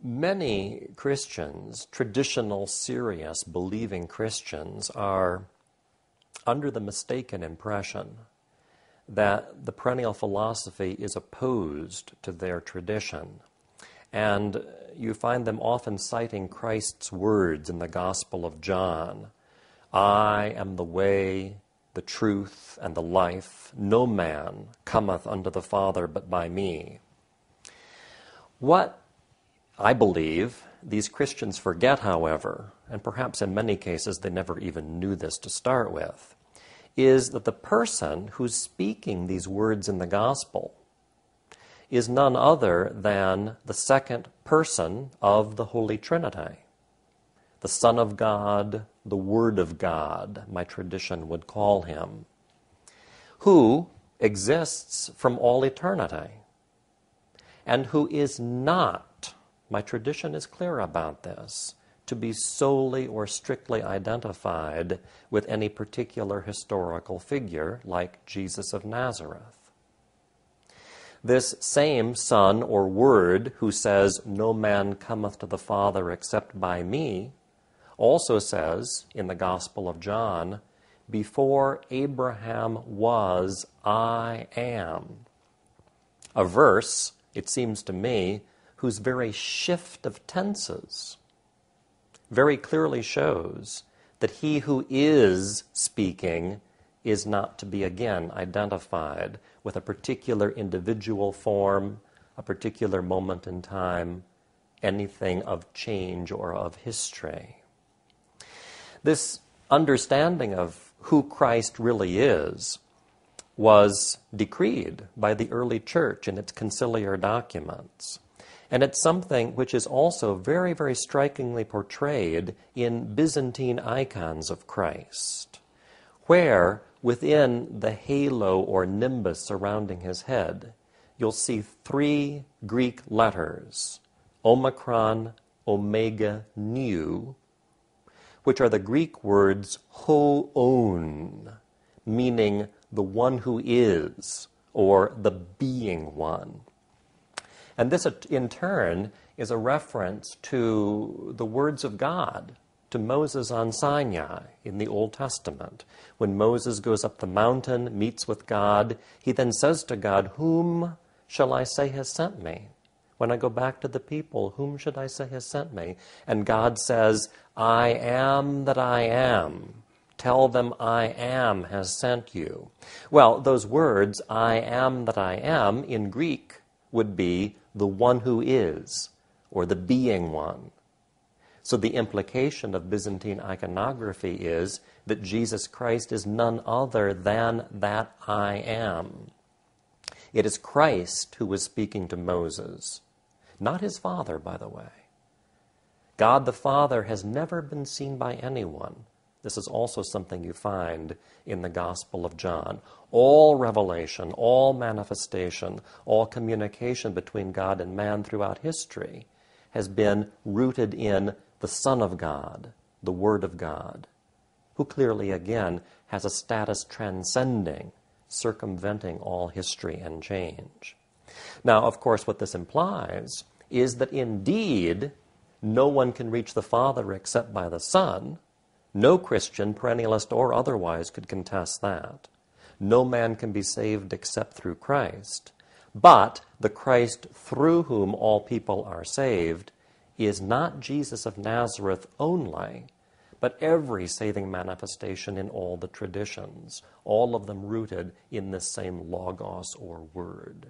Many Christians, traditional, serious, believing Christians, are under the mistaken impression that the perennial philosophy is opposed to their tradition. And you find them often citing Christ's words in the Gospel of John, "I am the way, the truth, and the life. No man cometh unto the Father but by me." What I believe these Christians forget, however, and perhaps in many cases they never even knew this to start with, is that the person who's speaking these words in the Gospel is none other than the second person of the Holy Trinity, the Son of God, the Word of God, my tradition would call him, who exists from all eternity, and who is not, my tradition is clear about this, to be solely or strictly identified with any particular historical figure like Jesus of Nazareth. This same Son or Word who says, "No man cometh to the Father except by me," also says in the Gospel of John, "Before Abraham was, I am." A verse, it seems to me, whose very shift of tenses very clearly shows that he who is speaking is not to be again identified with a particular individual form, a particular moment in time, anything of change or of history. This understanding of who Christ really is was decreed by the early church in its conciliar documents. And it's something which is also very, very strikingly portrayed in Byzantine icons of Christ, where within the halo or nimbus surrounding his head, you'll see three Greek letters, Omicron, Omega, Nu, which are the Greek words hoon, meaning the one who is, or the being one. And this, in turn, is a reference to the words of God to Moses on Sinai in the Old Testament. When Moses goes up the mountain, meets with God, he then says to God, "Whom shall I say has sent me? When I go back to the people, whom should I say has sent me?" And God says, "I am that I am. Tell them I am has sent you." Well, those words, "I am that I am," in Greek would be the one who is, or the being one. So the implication of Byzantine iconography is that Jesus Christ is none other than that I am. It is Christ who was speaking to Moses, not his Father, by the way. God the Father has never been seen by anyone. This is also something you find in the Gospel of John. All revelation, all manifestation, all communication between God and man throughout history has been rooted in the Son of God, the Word of God, who clearly, again, has a status transcending, circumventing all history and change. Now, of course, what this implies is that indeed no one can reach the Father except by the Son. No Christian, perennialist or otherwise, could contest that. No man can be saved except through Christ. But the Christ through whom all people are saved is not Jesus of Nazareth only, but every saving manifestation in all the traditions, all of them rooted in this same logos or word.